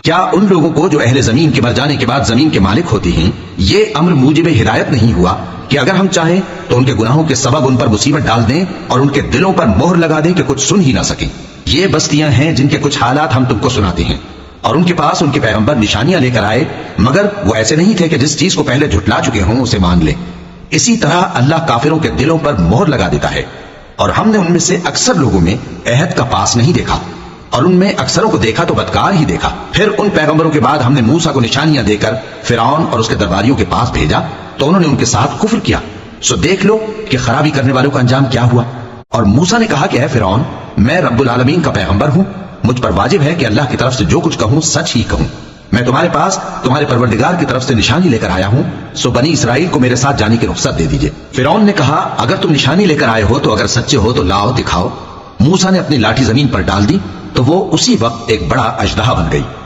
क्या उन लोगों को जो अहले जमीन के मर जाने के बाद जमीन के मालिक होते हैं, ये अम्र मूजिब हिदायत नहीं हुआ कि अगर हम चाहें तो उनके गुनाहों के सबब उन पर मुसीबत डाल दें और उनके दिलों पर मोहर लगा दें कि कुछ सुन ही ना सकें। ये बस्तियां हैं जिनके कुछ हालात हम तुमको सुनाते हैं, और उनके पास उनके पैगंबर निशानियां लेकर आए, मगर वो ऐसे नहीं थे कि जिस चीज को पहले झुटला चुके हों उसे मान ले। इसी तरह अल्लाह काफिरों के दिलों पर मोहर लगा देता है, और हमने उनमें से अक्सर लोगों में अहद का पास नहीं देखा, और उनमें अक्सरों को देखा तो बदकार ही देखा। फिर उन पैगंबरों के बाद हमने मूसा को निशानियां देकर फिरौन और उसके दरबारियों के पास भेजा, तो उन्होंने उनके साथ कुफ्र किया। सो देख लो कि खराबी करने वालों का अंजाम क्या हुआ। और मूसा ने कहा कि ऐ फिरौन, मैं रब्बुल आलमीन का पैगंबर हूं, मुझ पर वाजिब है कि अल्लाह की तरफ से जो कुछ कहूं सच ही कहूं। मैं तुम्हारे पास तुम्हारे परवरदिगार की तरफ से निशानी लेकर आया हूं, सो बनी इसराइल को मेरे साथ जाने की रुख्सत दे दीजिए। फिरौन ने कहा, अगर तुम निशानी लेकर आए हो तो अगर सच्चे हो तो लाओ, दिखाओ। मूसा ने अपनी लाठी जमीन पर डाल दी तो वो उसी वक्त एक बड़ा अजदहा बन गई।